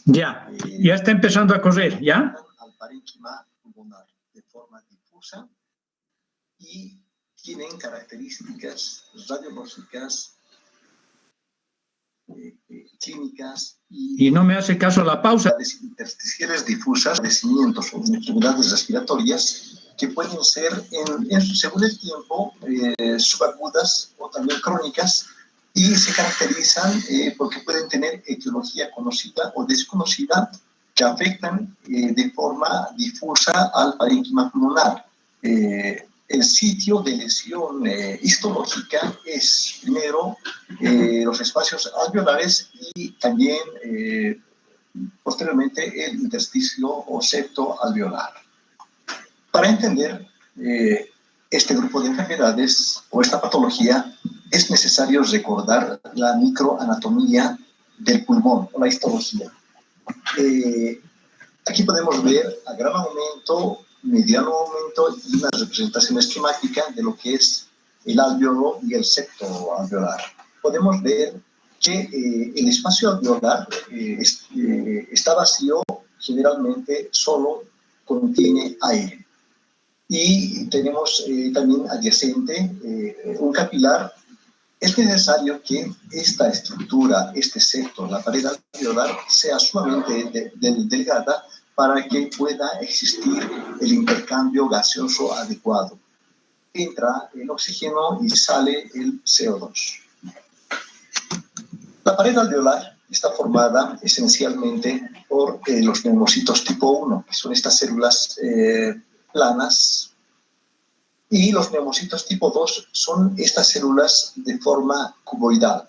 Ya está empezando a correr, ¿ya? Al parénquima pulmonar de forma difusa y tienen características radiológicas, clínicas y no me hace caso la pausa. Intersticiales difusas, padecimientos o enfermedades respiratorias que pueden ser, según el tiempo, subagudas o también crónicas, y se caracterizan porque pueden tener etiología conocida o desconocida que afectan de forma difusa al parénquima pulmonar. El sitio de lesión histológica es primero los espacios alveolares y también posteriormente el intersticio o septo alveolar. Para entender este grupo de enfermedades o esta patología es necesario recordar la microanatomía del pulmón o la histología. Aquí podemos ver a gran aumento, mediano aumento y una representación esquemática de lo que es el alveolo y el septo alveolar. Podemos ver que el espacio alveolar está vacío, generalmente solo contiene aire. Y tenemos también adyacente un capilar. Es necesario que esta estructura, este septo, la pared alveolar, sea sumamente delgada para que pueda existir el intercambio gaseoso adecuado. Entra el oxígeno y sale el CO2. La pared alveolar está formada esencialmente por los neumocitos tipo 1, que son estas células planas, y los neumocitos tipo 2 son estas células de forma cuboidal.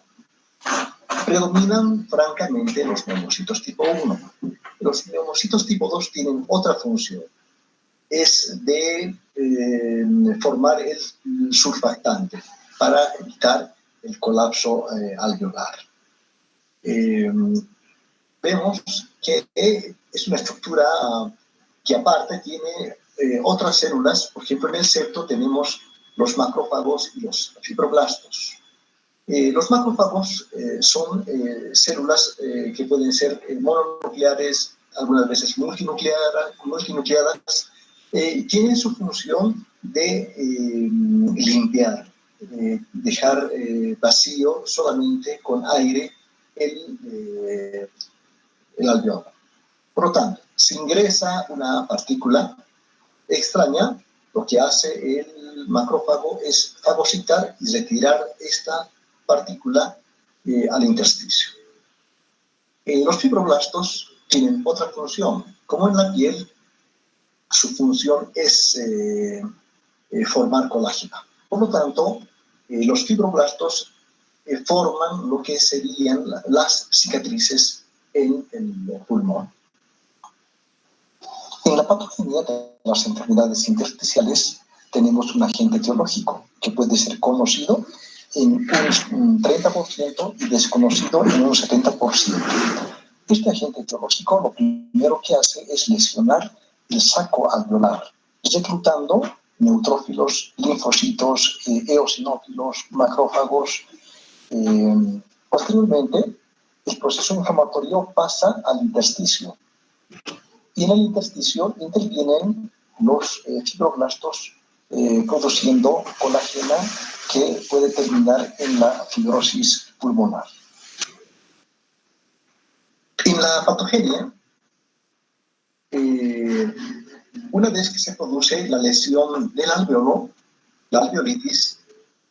Predominan francamente los neumocitos tipo 1. Los neumocitos tipo 2 tienen otra función, es de formar el surfactante para evitar el colapso alveolar. Vemos que es una estructura que aparte tiene otras células. Por ejemplo, en el septo tenemos los macrófagos y los fibroblastos. Los macrófagos son células que pueden ser mononucleares, algunas veces multinucleadas. Tienen su función de limpiar, dejar vacío solamente con aire el alveolo. Por lo tanto, si ingresa una partícula extraña, lo que hace el macrófago es fagocitar y retirar esta partícula al intersticio. Los fibroblastos tienen otra función. Como en la piel, su función es formar colágeno. Por lo tanto, los fibroblastos forman lo que serían las cicatrices en el pulmón. En la patogenia de las enfermedades intersticiales tenemos un agente etiológico que puede ser conocido en un 30% y desconocido en un 70%. Este agente etiológico lo primero que hace es lesionar el saco alveolar, reclutando neutrófilos, linfocitos, eosinófilos, macrófagos. Posteriormente, el proceso inflamatorio pasa al intersticio. Y en el intersticio intervienen los fibroblastos produciendo colágeno que puede terminar en la fibrosis pulmonar. En la patogenia, una vez que se produce la lesión del alveolo, la alveolitis,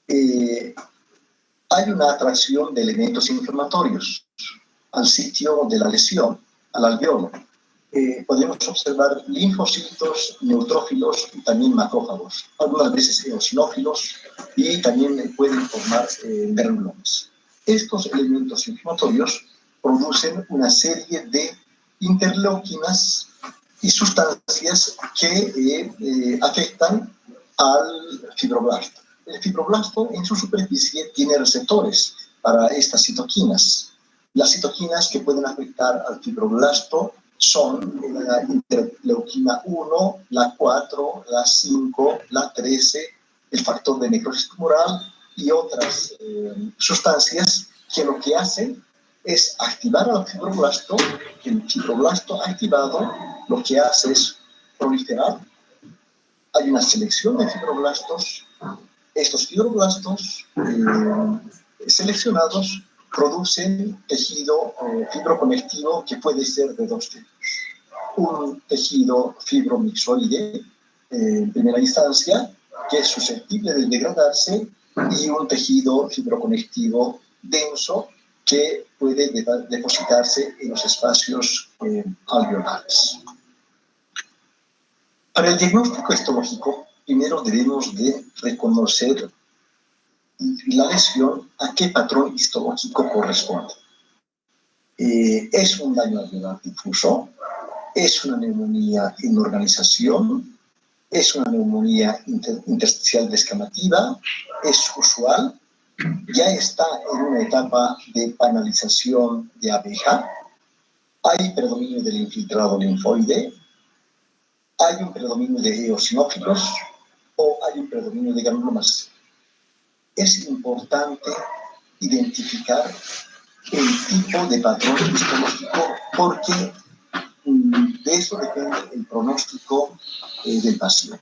hay una atracción de elementos inflamatorios al sitio de la lesión, al alveolo. Podemos observar linfocitos, neutrófilos y también macrófagos, algunas veces eosinófilos, y también pueden formar granulomas. Estos elementos inflamatorios producen una serie de interleuquinas y sustancias que afectan al fibroblasto. El fibroblasto en su superficie tiene receptores para estas citoquinas. Las citoquinas que pueden afectar al fibroblasto son la interleuquina 1, la 4, la 5, la 13, el factor de necrosis tumoral y otras sustancias que lo que hacen es activar al fibroblasto. El fibroblasto activado lo que hace es proliferar. Hay una selección de fibroblastos. Estos fibroblastos seleccionados producen tejido fibroconectivo que puede ser de dos tipos. Un tejido fibromixoide en primera instancia, que es susceptible de degradarse, y un tejido fibroconectivo denso que puede depositarse en los espacios alveolares. Para el diagnóstico histológico, primero debemos de reconocer la lesión a qué patrón histológico corresponde. ¿Es un daño alveolar difuso? ¿Es una neumonía en organización? ¿Es una neumonía intersticial descamativa? ¿Es usual? ¿Ya está en una etapa de panalización de abeja? ¿Hay predominio del infiltrado linfoide? ¿Hay un predominio de eosinófilos o hay un predominio de granulomas? Es importante identificar el tipo de patrón histológico porque de eso depende el pronóstico del paciente.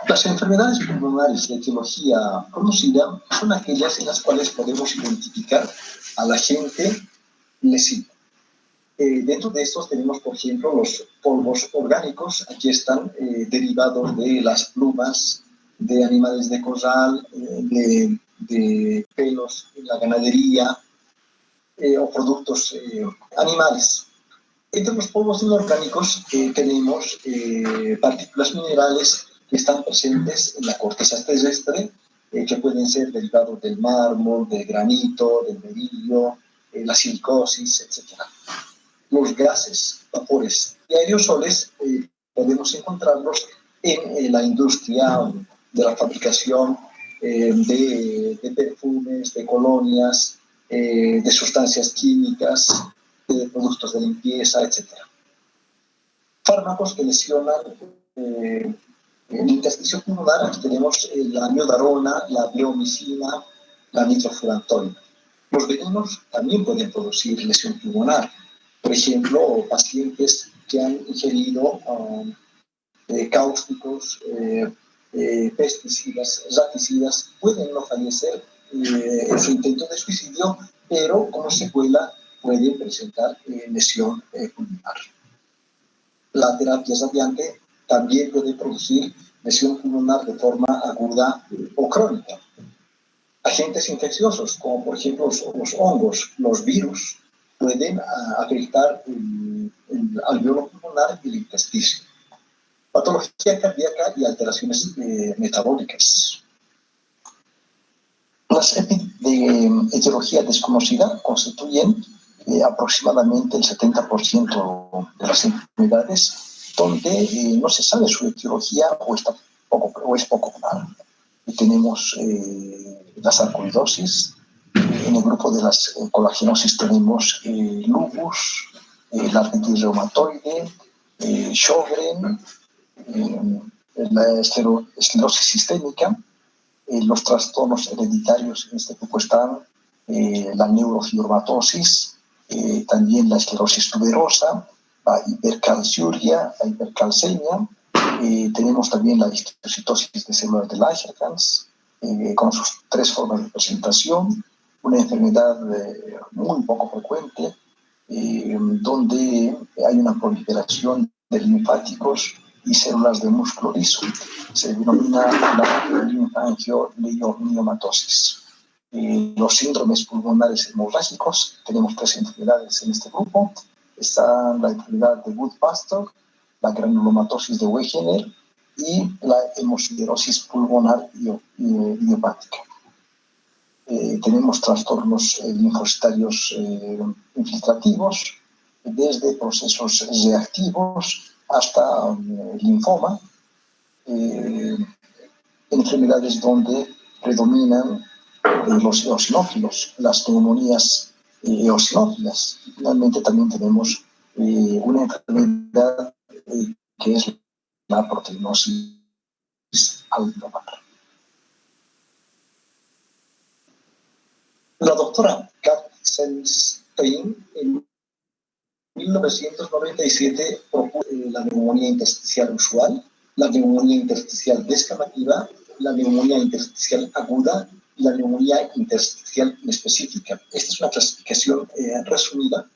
Las enfermedades pulmonares de etiología conocida son aquellas en las cuales podemos identificar al agente lesivo. Dentro de estos tenemos, por ejemplo, los polvos orgánicos. Aquí están derivados de las plumas de animales de corral, de pelos en la ganadería o productos animales. Entre los polvos inorgánicos tenemos partículas minerales que están presentes en la corteza terrestre, que pueden ser derivados del mármol, del granito, del berilio, la silicosis, etc. Los gases, vapores y aerosoles podemos encontrarlos en la industria de la fabricación de perfumes, de colonias, de sustancias químicas, de productos de limpieza, etc. Fármacos que lesionan el intersticio pulmonar. Aquí tenemos la miodarona, la bleomicina, la nitrofurantoína. Los venenos también pueden producir lesión pulmonar. Por ejemplo, pacientes que han ingerido cáusticos, pesticidas, raticidas, pueden no fallecer en su intento de suicidio, pero como secuela pueden presentar lesión pulmonar. La terapia radiante también puede producir lesión pulmonar de forma aguda o crónica. Agentes infecciosos, como por ejemplo los hongos, los virus, pueden afectar el alveolo pulmonar y el intersticio. Patología cardíaca y alteraciones metabólicas. Las de etiología desconocida constituyen aproximadamente el 70% de las enfermedades donde no se sabe su etiología o es poco clara. Tenemos la sarcoidosis. En el grupo de las colagenosis tenemos lupus, la artritis reumatoide, Sjögren, la esclerosis sistémica. Los trastornos hereditarios en este grupo están la neurofibromatosis, también la esclerosis tuberosa, la hipercalciuria, la hipercalcemia. Tenemos también la histocitosis de células de Langerhans, con sus 3 formas de presentación. Una enfermedad muy poco frecuente, donde hay una proliferación de linfáticos y células de músculo liso. Se denomina la linfangioliomatosis. Los síndromes pulmonares hemorrágicos, tenemos 3 enfermedades en este grupo. Está la enfermedad de Wood-Pastor, la granulomatosis de Wegener y la hemosclerosis pulmonar idiopática. Tenemos trastornos linfocitarios infiltrativos, desde procesos reactivos hasta linfoma, enfermedades donde predominan los eosinófilos, las neumonías eosinófilas. Finalmente también tenemos una enfermedad que es la proteinosis alveolar. La doctora Katzenstein en 1997 propuso la neumonía intersticial usual, la neumonía intersticial descamativa, la neumonía intersticial aguda y la neumonía intersticial inespecífica. Esta es una clasificación resumida.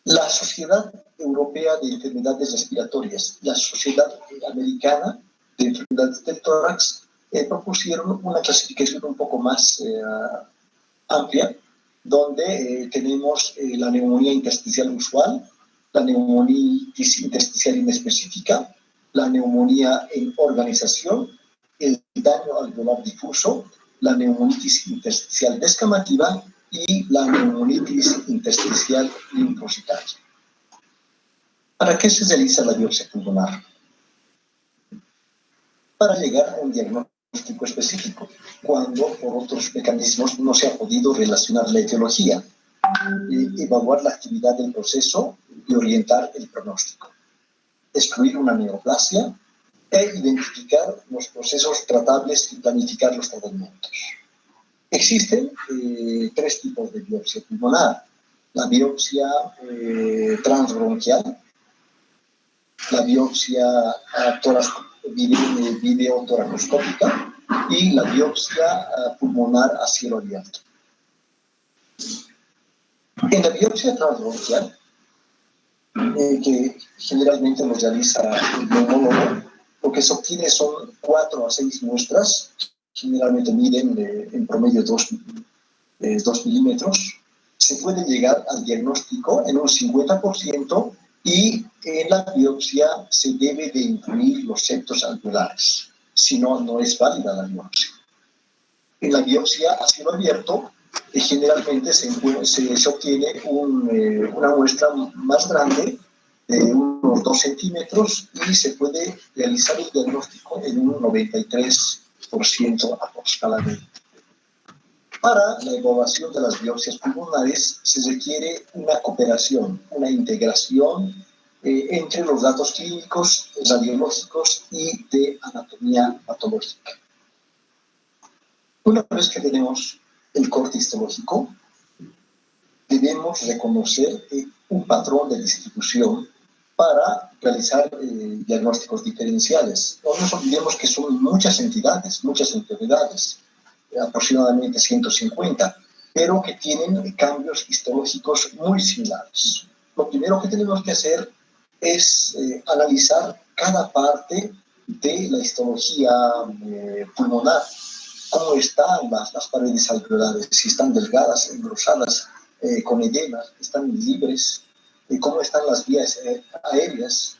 La Sociedad Europea de Enfermedades Respiratorias, la Sociedad Americana de Enfermedades del Tórax propusieron una clasificación un poco más amplia, donde tenemos la neumonía intersticial usual, la neumonitis intersticial inespecífica, la neumonía en organización, el daño alveolar difuso, la neumonitis intersticial descamativa y la neumonitis intersticial linfocitaria. ¿Para qué se realiza la biopsia pulmonar? Para llegar a un diagnóstico específico, cuando por otros mecanismos no se ha podido relacionar la etiología, evaluar la actividad del proceso y orientar el pronóstico, excluir una neoplasia e identificar los procesos tratables y planificar los tratamientos. Existen tres tipos de biopsia pulmonar: la biopsia transbronquial, la biopsia videotoracoscópica y la biopsia pulmonar a cielo abierto. En la biopsia transbronquial, que generalmente nos realiza el neumólogo, lo que se obtiene son 4 a 6 muestras, generalmente miden en promedio 2 milímetros. Se puede llegar al diagnóstico en un 50% y en la biopsia se debe de incluir los septos alveolares, si no, no es válida la biopsia. En la biopsia a cielo abierto, generalmente se obtiene una muestra más grande de unos 2 centímetros y se puede realizar el diagnóstico en un 93% aproximadamente. Para la evaluación de las biopsias pulmonares se requiere una cooperación, una integración entre los datos clínicos, radiológicos y de anatomía patológica. Una vez que tenemos el corte histológico, debemos reconocer un patrón de distribución para realizar diagnósticos diferenciales. No nos olvidemos que son muchas entidades, muchas enfermedades, aproximadamente 150, pero que tienen cambios histológicos muy similares. Lo primero que tenemos que hacer es analizar cada parte de la histología pulmonar. Cómo están las paredes alveolares, si están delgadas, engrosadas, con edema, están libres, cómo están las vías aéreas,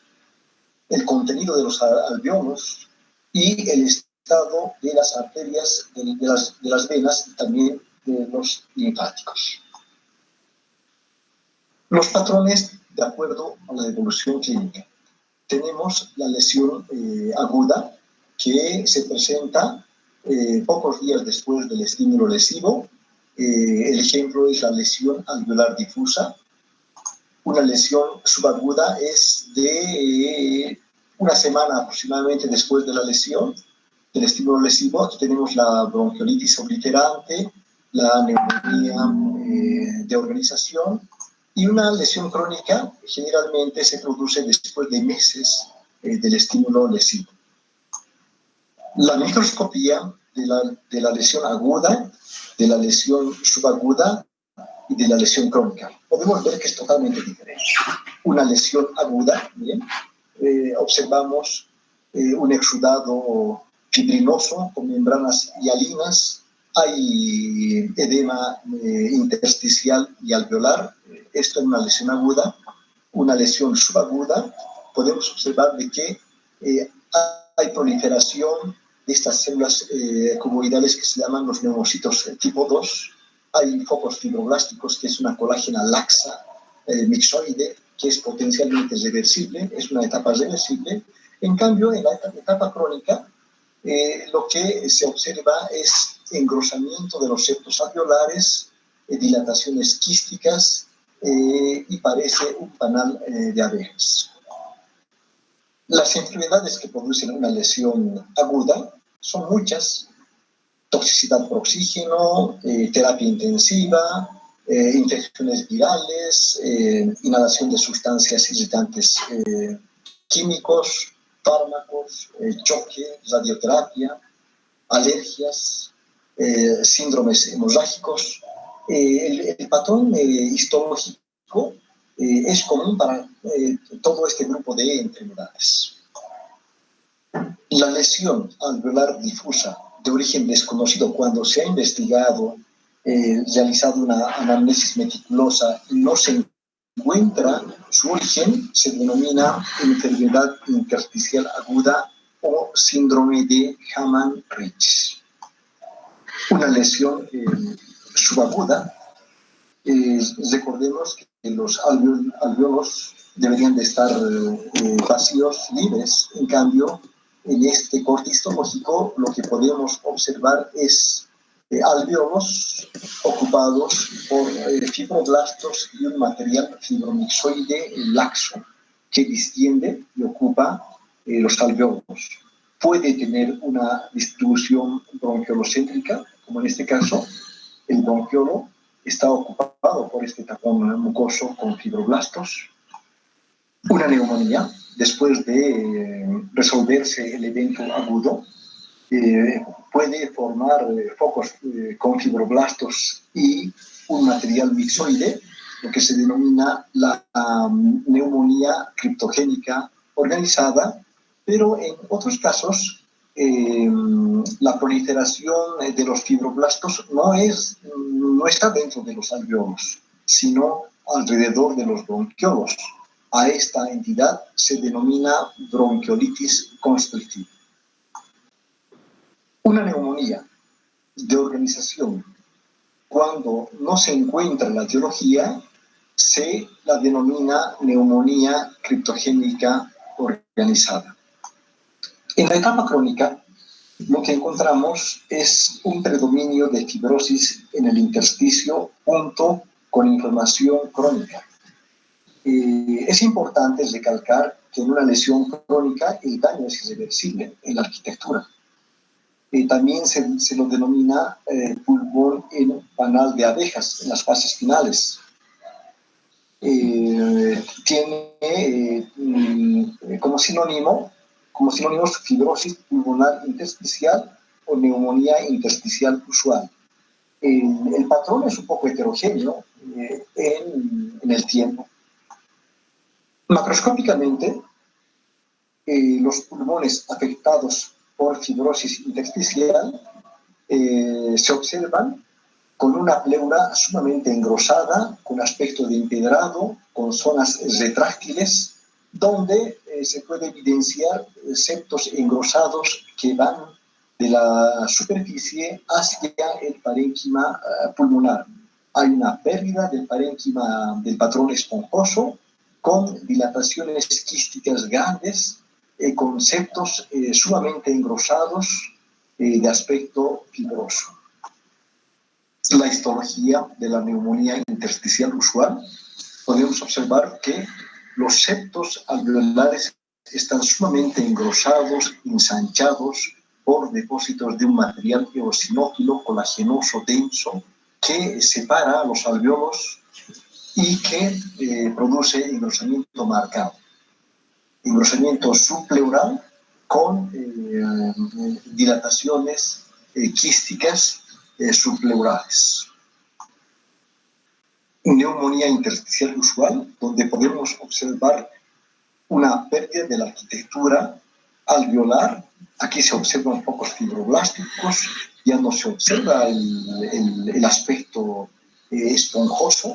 el contenido de los alveolos y el estado de las arterias, de las venas y también de los linfáticos. Los patrones de acuerdo a la evolución clínica. Tenemos la lesión aguda que se presenta pocos días después del estímulo lesivo. El ejemplo es la lesión alveolar difusa. Una lesión subaguda es de una semana aproximadamente después de la lesión del estímulo lesivo. Aquí tenemos la bronquiolitis obliterante, la neumonía de organización, y una lesión crónica generalmente se produce después de meses del estímulo lesivo. La microscopía de la lesión aguda, de la lesión subaguda y de la lesión crónica. Podemos ver que es totalmente diferente. Una lesión aguda, ¿bien? Observamos un exudado fibrinoso con membranas hialinas, hay edema intersticial y alveolar. Esto es una lesión aguda. Una lesión subaguda, podemos observar de que hay proliferación de estas células cuboidales que se llaman los neumocitos tipo 2. Hay focos fibroblásticos, que es una colágena laxa mixoide, que es potencialmente reversible, es una etapa reversible. En cambio, en la etapa crónica, lo que se observa es engrosamiento de los septos alveolares, dilataciones quísticas y parece un panal de abejas. Las enfermedades que producen una lesión aguda son muchas: toxicidad por oxígeno, terapia intensiva, infecciones virales, inhalación de sustancias irritantes químicos, fármacos, choque, radioterapia, alergias, síndromes hemorrágicos. El patrón histológico es común para todo este grupo de enfermedades. La lesión alveolar difusa de origen desconocido, cuando se ha investigado, realizado una anamnesis meticulosa y no se encuentra su origen, se denomina enfermedad intersticial aguda o síndrome de Hamann-Rich. Una lesión subaguda, recordemos que los alveolos deberían de estar vacíos, libres. En cambio, en este corte histológico lo que podemos observar es alveolos ocupados por fibroblastos y un material fibromixoide laxo que distiende y ocupa los alveolos. Puede tener una distribución bronquiolocéntrica, como en este caso. El bronquiolo está ocupado por este tapón mucoso con fibroblastos. Una neumonía, después de resolverse el evento agudo, puede formar focos con fibroblastos y un material mixoide, lo que se denomina la neumonía criptogénica organizada, pero en otros casos la proliferación de los fibroblastos no está dentro de los alveolos, sino alrededor de los bronquiolos. A esta entidad se denomina bronquiolitis constrictiva. Una neumonía de organización, cuando no se encuentra la etiología, se la denomina neumonía criptogénica organizada. En la etapa crónica, lo que encontramos es un predominio de fibrosis en el intersticio junto con inflamación crónica. Es importante recalcar que en una lesión crónica el daño es irreversible en la arquitectura. También se lo denomina pulmón en panal de abejas en las fases finales. Tiene como sinónimos fibrosis pulmonar intersticial o neumonía intersticial usual. El patrón es un poco heterogéneo en el tiempo. Macroscópicamente, los pulmones afectados por fibrosis intersticial se observan con una pleura sumamente engrosada, con aspecto de empedrado, con zonas retráctiles, donde se puede evidenciar septos engrosados que van de la superficie hacia el parénquima pulmonar. Hay una pérdida del parénquima del patrón esponjoso, con dilataciones quísticas grandes, con septos sumamente engrosados de aspecto fibroso. La histología de la neumonía intersticial usual, podemos observar que los septos alveolares están sumamente engrosados, ensanchados por depósitos de un material eosinófilo colagenoso denso que separa los alveolos y que produce engrosamiento marcado. Engrosamiento subpleural con dilataciones quísticas subpleurales. Neumonía intersticial usual, donde podemos observar una pérdida de la arquitectura alveolar. Aquí se observan pocos fibroblásticos, ya no se observa el aspecto esponjoso.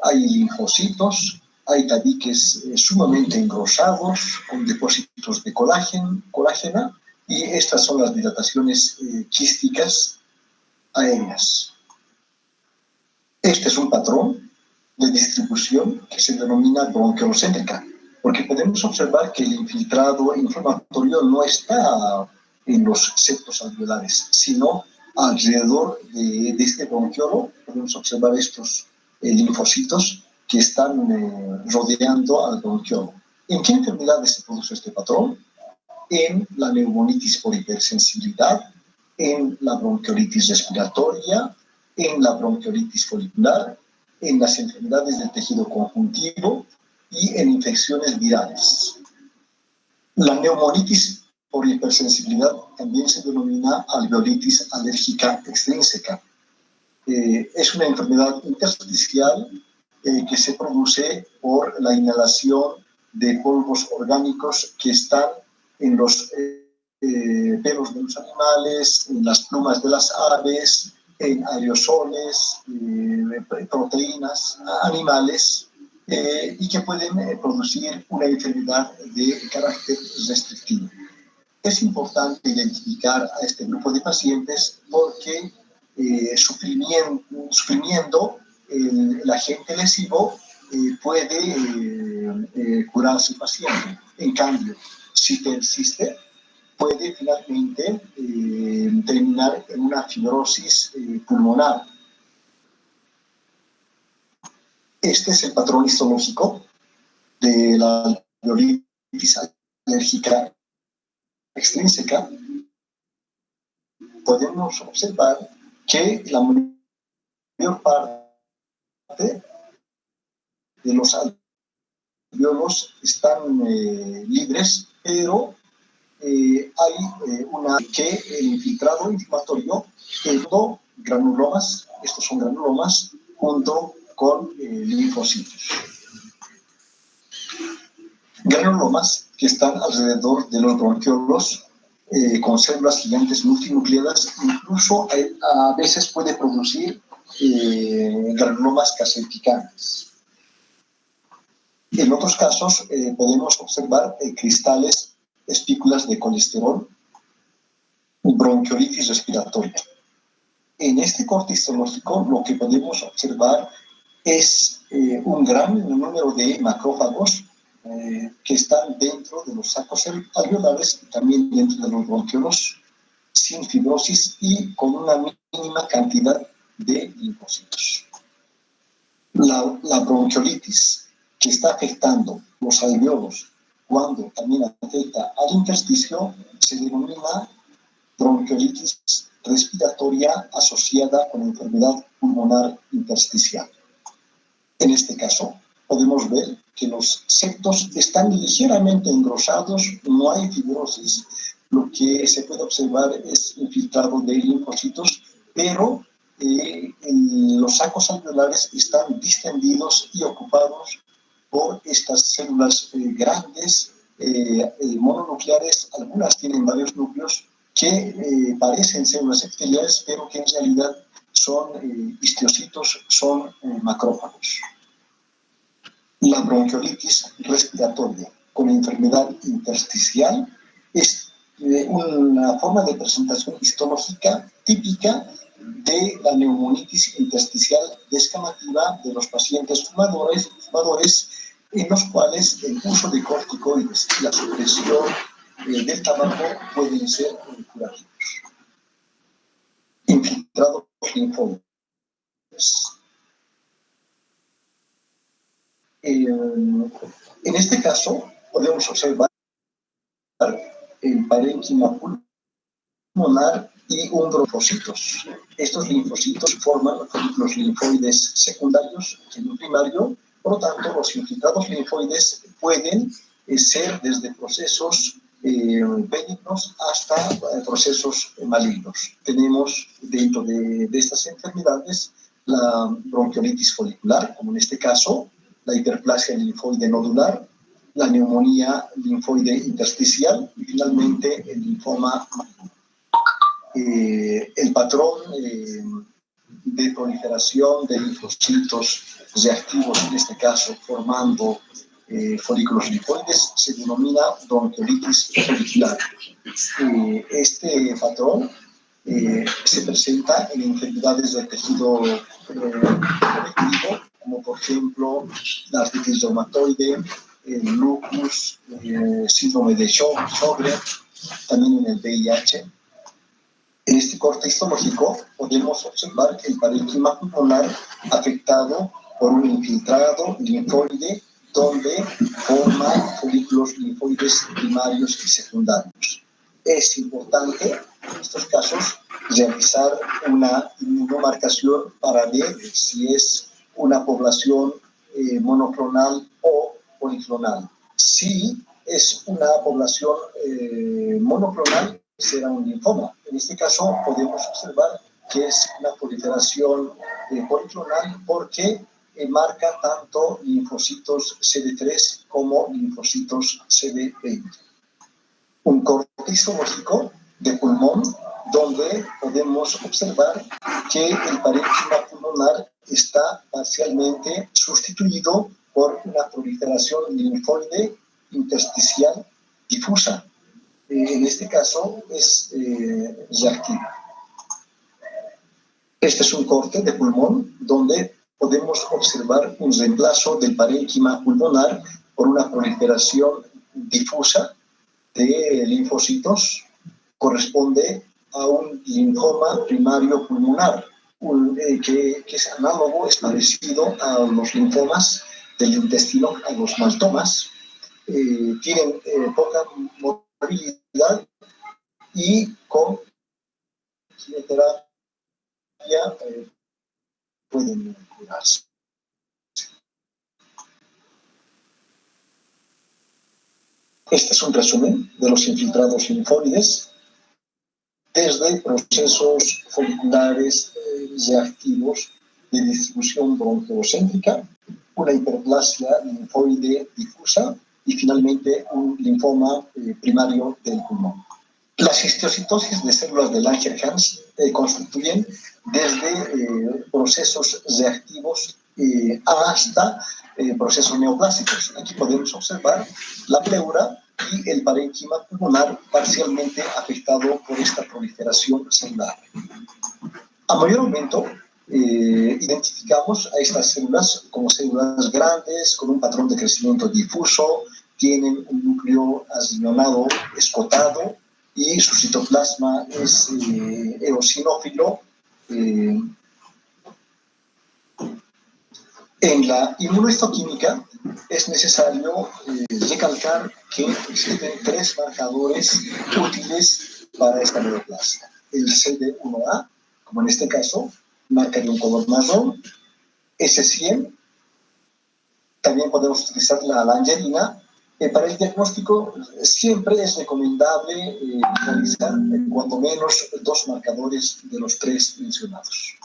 Hay linfocitos, hay tabiques sumamente engrosados con depósitos de colágena, y estas son las dilataciones quísticas aéreas. Este es un patrón de distribución que se denomina bronquiolocéntrica, porque podemos observar que el infiltrado inflamatorio no está en los septos alveolares, sino alrededor de este bronquiolo podemos observar estos linfocitos que están rodeando al bronquiolo. ¿En qué enfermedades se produce este patrón? En la neumonitis por hipersensibilidad, en la bronquiolitis respiratoria, en la bronquiolitis folicular, en las enfermedades del tejido conjuntivo y en infecciones virales. La neumonitis por hipersensibilidad también se denomina alveolitis alérgica extrínseca. Es una enfermedad intersticial que se produce por la inhalación de polvos orgánicos que están en los pelos de los animales, en las plumas de las aves, en aerosoles, proteínas animales, y que pueden producir una enfermedad de carácter restrictivo. Es importante identificar a este grupo de pacientes porque suprimiendo el agente lesivo puede curarse el paciente. En cambio, si persiste, puede finalmente terminar en una fibrosis pulmonar. Este es el patrón histológico de la alveolitis alérgica extrínseca. Podemos observar que la mayor parte de los alveolos están libres, pero hay el infiltrado inflamatorio quedó granulomas, estos son granulomas, junto con linfocitos. Granulomas que están alrededor de los bronquiolos con células gigantes multinucleadas, incluso a veces puede producir granulomas calcificantes. En otros casos podemos observar cristales, espículas de colesterol, bronquiolitis respiratoria. En este corte histológico lo que podemos observar es un gran número de macrófagos que están dentro de los sacos alveolares y también dentro de los bronquiolos, sin fibrosis y con una mínima cantidad de linfocitos. La bronquiolitis que está afectando los alveolos cuando también afecta al intersticio se denomina bronquiolitis respiratoria asociada con enfermedad pulmonar intersticial. En este caso, podemos ver que los septos están ligeramente engrosados, no hay fibrosis, lo que se puede observar es infiltrado de linfocitos, pero los sacos alveolares están distendidos y ocupados por estas células grandes, mononucleares, algunas tienen varios núcleos que parecen células epiteliales, pero que en realidad son histiocitos, son macrófagos. La bronquiolitis respiratoria con enfermedad intersticial es una forma de presentación histológica típica de la neumonitis intersticial descamativa de los pacientes fumadores en los cuales el uso de corticoides y la supresión del tabaco pueden ser curativos. Infiltrados linfóides. En este caso, podemos observar el parénquima pulmonar y linfocitos. Estos linfocitos forman los linfoides secundarios en un primario, por lo tanto, los infiltrados linfoides pueden ser desde procesos benignos hasta procesos malignos. Tenemos dentro de estas enfermedades la bronquiolitis folicular, como en este caso, la hiperplasia linfoide nodular, la neumonía linfoide intersticial y finalmente el linfoma maligno. El patrón de proliferación de linfocitos reactivos, en este caso formando folículos linfoides, se denomina bronquiolitis folicular. Este patrón se presenta en enfermedades del tejido conectivo, como por ejemplo la artritis reumatoide, el lupus, síndrome de Sjögren, también en el VIH. En este corte histológico podemos observar el parénquima pulmonar afectado por un infiltrado linfoide donde forma folículos linfoides primarios y secundarios. Es importante en estos casos realizar una inmunomarcación para ver si es una población monoclonal o policlonal. Si es una población monoclonal, será un linfoma. En este caso podemos observar que es una proliferación policlonal porque marca tanto linfocitos CD3 como linfocitos CD20. Un corte histológico de pulmón donde podemos observar que el parénquima pulmonar está parcialmente sustituido por una proliferación linfoide intersticial difusa. En este caso es reactiva. Este es un corte de pulmón donde podemos observar un reemplazo del parénquima pulmonar por una proliferación difusa de linfocitos. Corresponde a un linfoma primario pulmonar, que es análogo, es parecido a los linfomas del intestino, a los maltomas. Tienen poca movilidad y con quimioterapia pueden curarse. Este es un resumen de los infiltrados linfoides desde procesos foliculares reactivos de distribución bronquiocéntrica, una hiperplasia linfoide difusa y finalmente un linfoma primario del pulmón. Las histiocytosis de células de Langerhans constituyen desde procesos reactivos hasta procesos neoplásicos. Aquí podemos observar la pleura y el parénquima pulmonar parcialmente afectado por esta proliferación celular. A mayor aumento, identificamos a estas células como células grandes, con un patrón de crecimiento difuso, tienen un núcleo azimionado escotado y su citoplasma es eosinófilo. En la inmunohistoquímica es necesario recalcar que existen tres marcadores útiles para esta neoplasia. El CD1A, como en este caso, marca de un color marrón. S100, también podemos utilizar la langerina. Para el diagnóstico siempre es recomendable realizar cuando menos 2 marcadores de los 3 mencionados.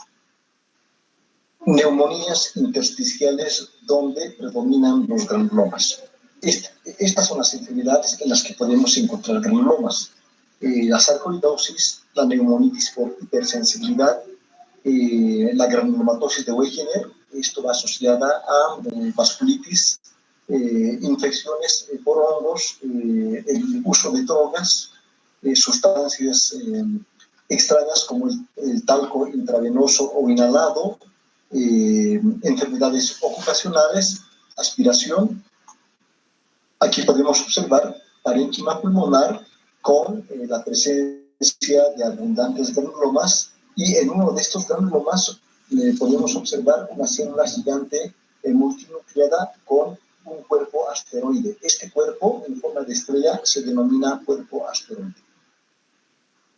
Neumonías intersticiales donde predominan los granulomas. Estas son las enfermedades en las que podemos encontrar granulomas. La sarcoidosis, la neumonitis por hipersensibilidad, la granulomatosis de Wegener, esto va asociada a vasculitis, infecciones por hongos, el uso de drogas, sustancias extrañas como el talco intravenoso o inhalado, enfermedades ocupacionales, aspiración. Aquí podemos observar parénquima pulmonar con la presencia de abundantes granulomas y en uno de estos granulomas podemos observar una célula gigante multinucleada con un cuerpo asteroide. Este cuerpo en forma de estrella se denomina cuerpo asteroide.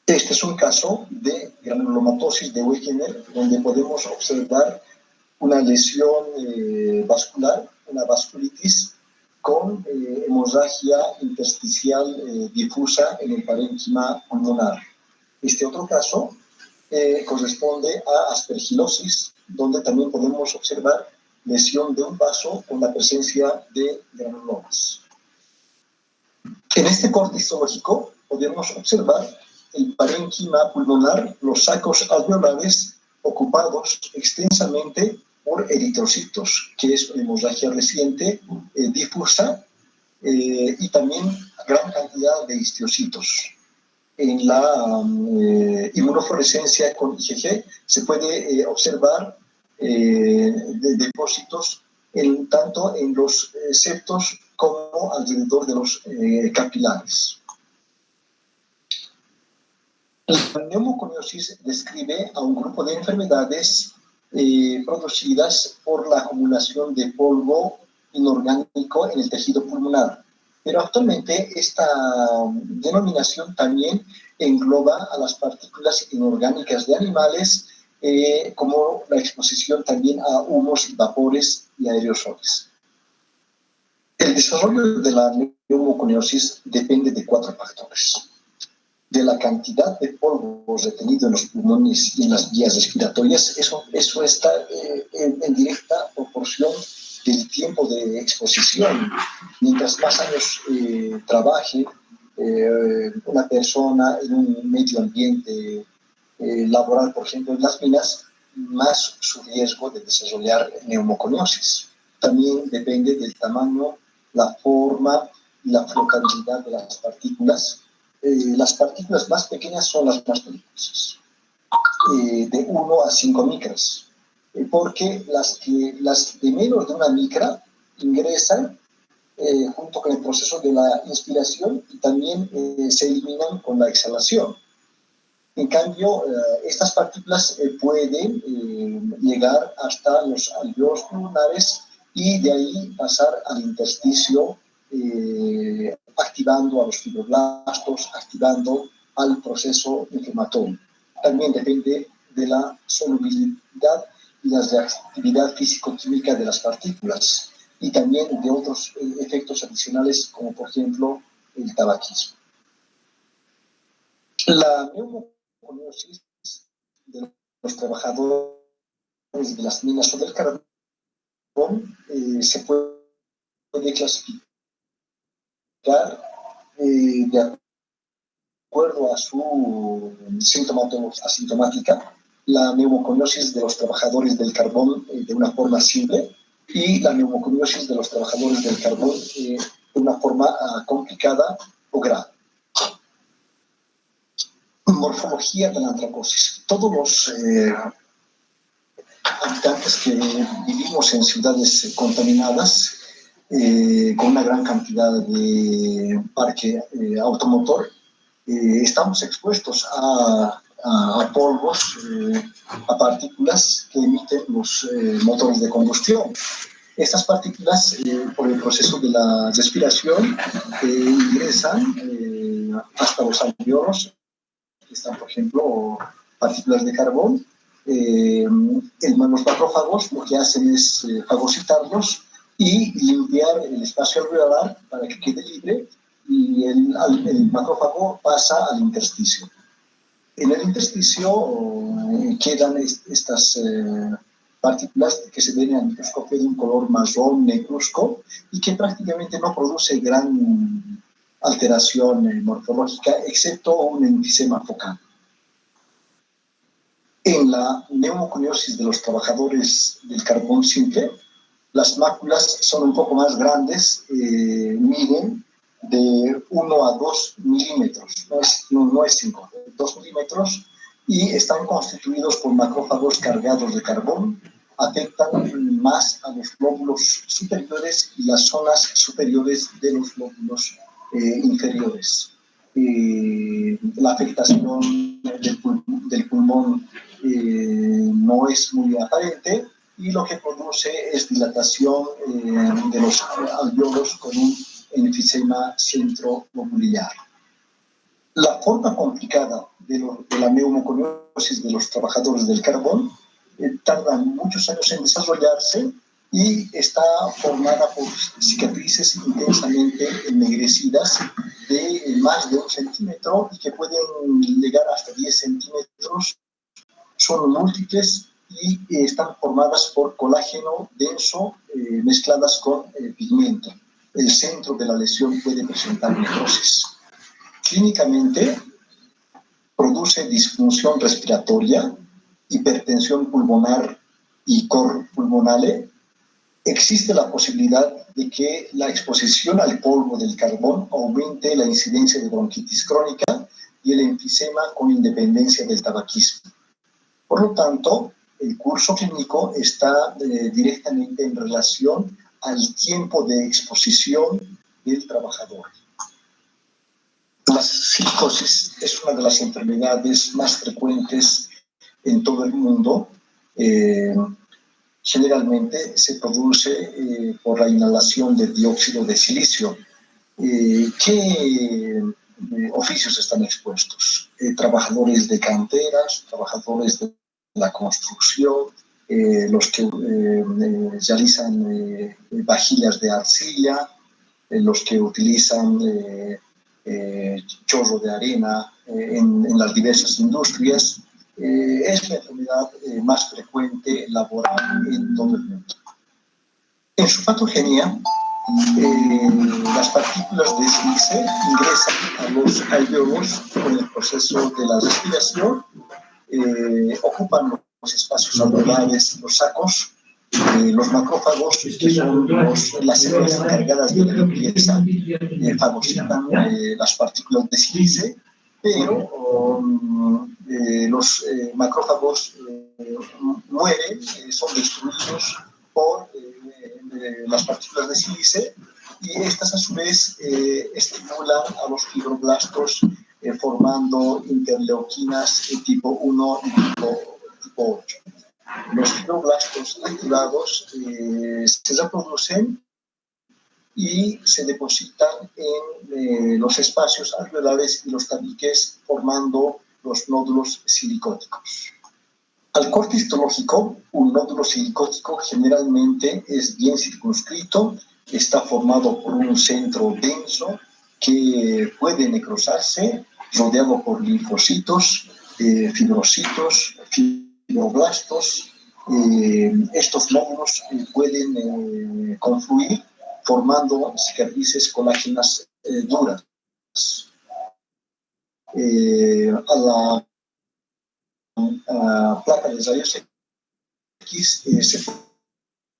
Este es un caso de granulomatosis de Wegener, donde podemos observar una lesión vascular, una vasculitis, con hemorragia intersticial difusa en el parénquima pulmonar. Este otro caso corresponde a aspergilosis, donde también podemos observar lesión de un vaso con la presencia de granulomas. En este corte histológico podemos observar el parénquima pulmonar, los sacos alveolares ocupados extensamente por eritrocitos, que es una hemorragia reciente, difusa, y también gran cantidad de histocitos. En la inmunofluorescencia con IgG se puede observar depósitos tanto en los septos como alrededor de los capilares. La neumoconiosis describe a un grupo de enfermedades producidas por la acumulación de polvo inorgánico en el tejido pulmonar. Pero actualmente esta denominación también engloba a las partículas inorgánicas de animales, como la exposición también a humos, vapores y aerosoles. El desarrollo de la neumoconiosis depende de 4 factores: de la cantidad de polvo retenido en los pulmones y en las vías respiratorias. Eso está en directa proporción del tiempo de exposición. Mientras más años trabaje una persona en un medio ambiente laboral, por ejemplo en las minas, más su riesgo de desarrollar neumoconiosis. También depende del tamaño, la forma y la flotabilidad de las partículas. Las partículas más pequeñas son las más peligrosas, de 1 a 5 micras, porque las de menos de 1 micra ingresan junto con el proceso de la inspiración y también se eliminan con la exhalación. En cambio, estas partículas pueden llegar hasta los alveolos pulmonares y de ahí pasar al intersticio, activando a los fibroblastos, activando al proceso inflamatorio. También depende de la solubilidad y la reactividad físico-química de las partículas y también de otros efectos adicionales, como por ejemplo el tabaquismo. La neumoconiosis de los trabajadores de las minas o del carbón se puede clasificar de acuerdo a su sintomatología asintomática. La neumoconiosis de los trabajadores del carbón de una forma simple y la neumoconiosis de los trabajadores del carbón de una forma complicada o grave. Morfología de la antracosis. Todos los habitantes que vivimos en ciudades contaminadas, con una gran cantidad de parque automotor, estamos expuestos a polvos, a partículas que emiten los motores de combustión. Estas partículas, por el proceso de la respiración, ingresan hasta los alveolos. Están, por ejemplo, partículas de carbón. Los macrófagos lo que hacen es fagocitarlos y limpiar el espacio alveolar para que quede libre, y el macrófago pasa al intersticio. En el intersticio quedan estas partículas que se ven al microscopio de un color marrón negruzco y que prácticamente no produce gran alteración morfológica, excepto un enfisema focal. En la neumoconiosis de los trabajadores del carbón simple, las máculas son un poco más grandes, miden de 1 a 2 milímetros, no es 5, 2 milímetros, y están constituidos por macrófagos cargados de carbón. Afectan más a los glóbulos superiores y las zonas superiores de los glóbulos inferiores. La afectación del pulmón no es muy aparente, y lo que produce es dilatación de los alveolos con un enfisema centroglobulillar. La forma complicada de la neumoconiosis de los trabajadores del carbón tarda muchos años en desarrollarse y está formada por cicatrices intensamente ennegrecidas de más de 1 centímetro y que pueden llegar hasta 10 centímetros. Son múltiples y están formadas por colágeno denso mezcladas con pigmento. El centro de la lesión puede presentar necrosis. Clínicamente produce disfunción respiratoria, hipertensión pulmonar y cor pulmonale. Existe la posibilidad de que la exposición al polvo del carbón aumente la incidencia de bronquitis crónica y el enfisema con independencia del tabaquismo. Por lo tanto, el curso clínico está directamente en relación al tiempo de exposición del trabajador. La silicosis es una de las enfermedades más frecuentes en todo el mundo. Generalmente se produce por la inhalación de dióxido de silicio. ¿Qué oficios están expuestos? Trabajadores de canteras, trabajadores de la construcción, los que realizan vajillas de arcilla, los que utilizan chorro de arena en las diversas industrias. Es la enfermedad más frecuente laboral en todo el mundo. En su patogenia, las partículas de sílice ingresan a los alvéolos con el proceso de la respiración, ocupan los espacios alveolares, los sacos. Los macrófagos, que son las células encargadas de la limpieza, fagocitan las partículas de sílice, pero los macrófagos mueren, son destruidos por las partículas de sílice, y estas a su vez estimulan a los fibroblastos formando interleuquinas tipo 1 y tipo 8. Los fibroblastos activados se reproducen y se depositan en los espacios alveolares y los tabiques, formando los nódulos silicóticos. Al corte histológico, un nódulo silicótico generalmente es bien circunscrito, está formado por un centro denso que puede necrosarse, rodeado por linfocitos, fibrocitos, fibroblastos. Estos nódulos pueden confluir formando cicatrices colágenas duras. A la placa de rayos X se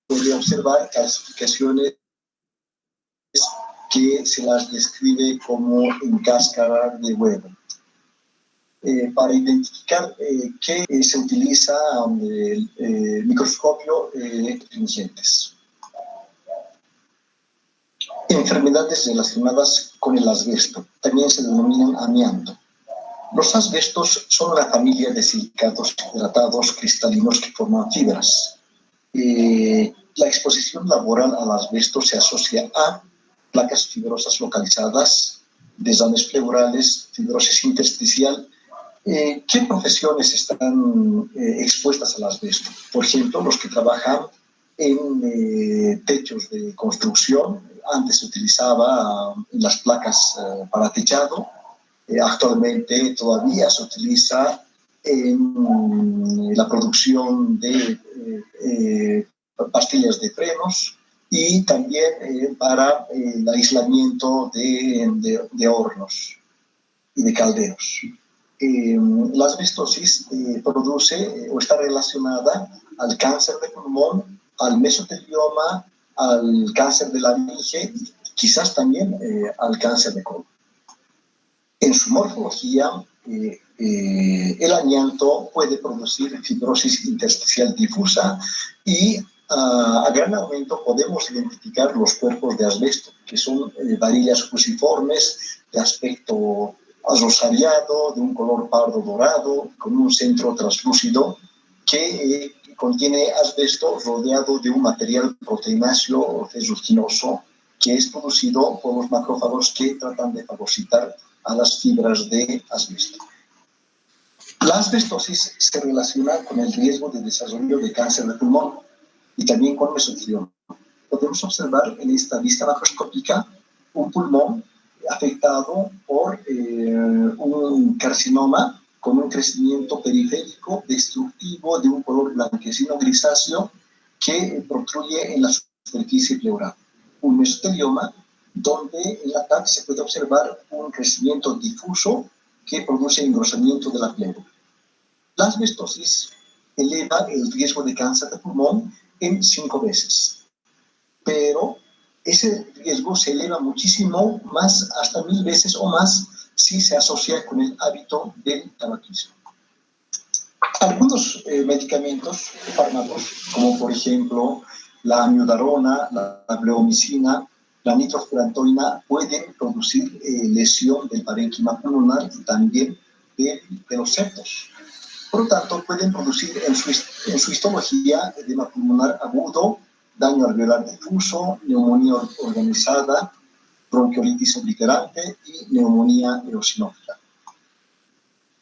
puede observar calcificaciones que se las describe como en cáscara de huevo. Para identificar qué se utiliza el microscopio electroluminiscentes. Enfermedades relacionadas con el asbesto también se denominan amianto. Los asbestos son una familia de silicatos hidratados cristalinos que forman fibras. La exposición laboral al asbesto se asocia a placas fibrosas localizadas, desmanes pleurales, fibrosis intersticial. ¿Qué profesiones están expuestas al asbesto? Por ejemplo, los que trabajan en techos de construcción. Antes se utilizaba las placas para techado. Actualmente todavía se utiliza en la producción de pastillas de frenos y también para el aislamiento de hornos y de calderos. La asbestosis produce o está relacionada al cáncer de pulmón, al mesotelioma, al cáncer de laringe y quizás también al cáncer de colon. En su morfología, el amianto puede producir fibrosis intersticial difusa y a gran aumento podemos identificar los cuerpos de asbesto, que son varillas fusiformes de aspecto rosariado, de un color pardo dorado, con un centro translúcido que contiene asbesto rodeado de un material proteináceo o ferruginoso que es producido por los macrófagos que tratan de fagocitar a las fibras de asbesto. La asbestosis se relaciona con el riesgo de desarrollo de cáncer de pulmón y también con mesotelioma. Podemos observar en esta vista macroscópica un pulmón afectado por un carcinoma con un crecimiento periférico destructivo de un color blanquecino grisáceo que protruye en la superficie pleural. Un mesotelioma donde en la TAC se puede observar un crecimiento difuso que produce engrosamiento de la pleura. La asbestosis eleva el riesgo de cáncer de pulmón en 5 veces, pero ese riesgo se eleva muchísimo más, hasta 1000 veces o más, si se asocia con el hábito del tabaquismo. Algunos medicamentos, fármacos, como por ejemplo la amiodarona, la bleomicina, la nitrofurantoína pueden producir lesión del parénquima pulmonar y también de los septos. Por lo tanto, pueden producir en su histología edema pulmonar agudo, daño alveolar difuso, neumonía organizada, bronquiolitis obliterante y neumonía eosinófila.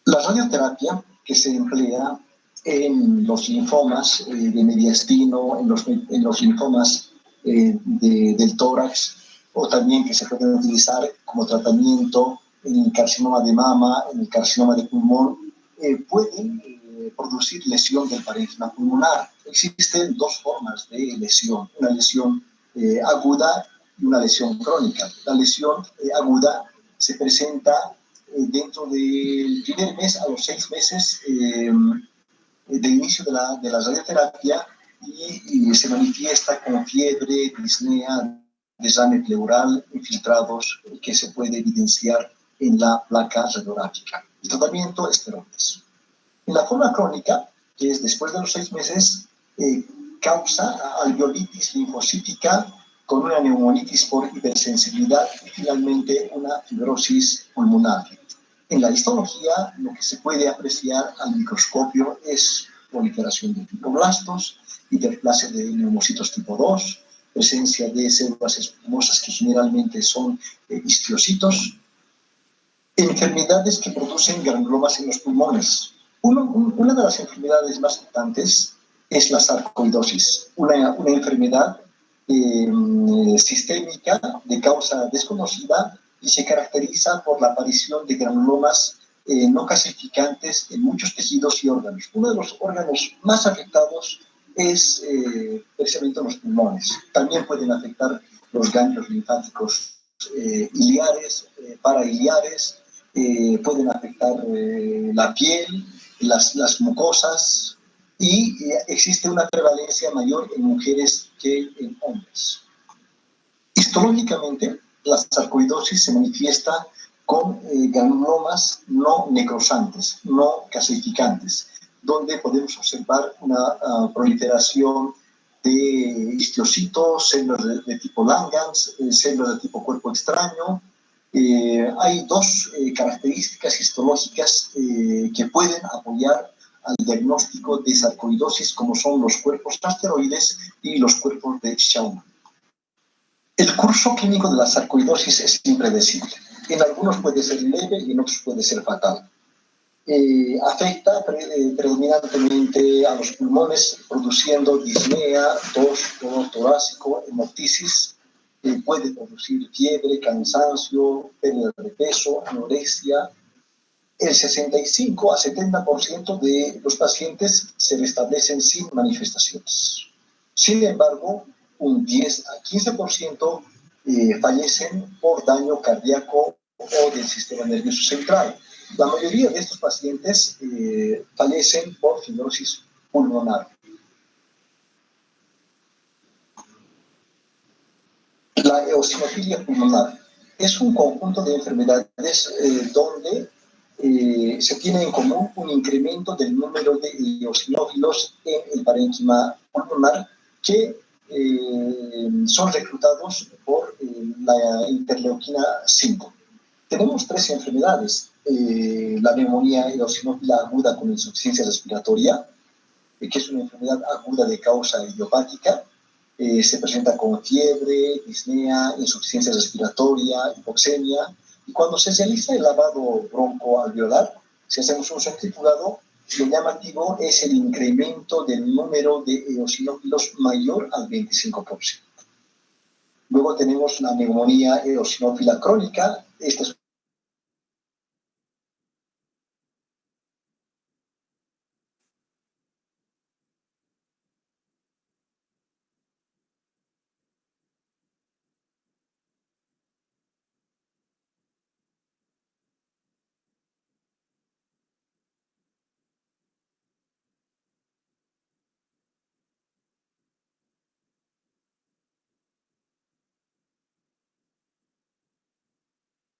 La radioterapia que se emplea en los linfomas de mediastino, en los linfomas del tórax, o también que se pueden utilizar como tratamiento en el carcinoma de mama, en el carcinoma de pulmón, pueden producir lesión del parénquima pulmonar. Existen dos formas de lesión, una lesión aguda y una lesión crónica. La lesión aguda se presenta dentro del primer mes a los 6 meses de inicio de la radioterapia y se manifiesta con fiebre, disnea, desame pleural, infiltrados que se puede evidenciar en la placa radiográfica. El tratamiento es esteroides. En la forma crónica, que es después de los 6 meses, causa alveolitis linfocítica con una neumonitis por hipersensibilidad y finalmente una fibrosis pulmonar. En la histología, lo que se puede apreciar al microscopio es proliferación de fibroblastos, hiperplasia de neumocitos tipo 2, presencia de células espumosas que generalmente son histiocitos, enfermedades que producen granulomas en los pulmones. Una de las enfermedades más frecuentes es la sarcoidosis, una enfermedad sistémica de causa desconocida y se caracteriza por la aparición de granulomas no calcificantes en muchos tejidos y órganos. Uno de los órganos más afectados es precisamente los pulmones. También pueden afectar los ganglios linfáticos iliares, parailiares, pueden afectar la piel, las mucosas, y existe una prevalencia mayor en mujeres que en hombres. Histológicamente, la sarcoidosis se manifiesta con granulomas no necrosantes, no calcificantes, donde podemos observar una proliferación de histiocitos, células de tipo Langerhans, células de tipo cuerpo extraño. Hay dos características histológicas que pueden apoyar al diagnóstico de sarcoidosis, como son los cuerpos asteroides y los cuerpos de Schaumann. El curso clínico de la sarcoidosis es impredecible. En algunos puede ser leve y en otros puede ser fatal. Afecta predominantemente a los pulmones, produciendo disnea, tos, dolor torácico, hemoptisis. Puede producir fiebre, cansancio, pérdida de peso, anorexia. El 65 a 70% de los pacientes se restablecen sin manifestaciones. Sin embargo, un 10 a 15% fallecen por daño cardíaco o del sistema nervioso central. La mayoría de estos pacientes fallecen por fibrosis pulmonar. La eosinofilia pulmonar es un conjunto de enfermedades donde se tiene en común un incremento del número de eosinófilos en el parénquima pulmonar que son reclutados por la interleuquina 5. Tenemos 3 enfermedades: la neumonía eosinófila aguda con insuficiencia respiratoria, que es una enfermedad aguda de causa idiopática, se presenta con fiebre, disnea, insuficiencia respiratoria, hipoxemia, y cuando se realiza el lavado broncoalveolar, si hacemos un centrifugado, lo llamativo es el incremento del número de eosinófilos mayor al 25%. Luego tenemos la neumonía eosinófila crónica. Esta es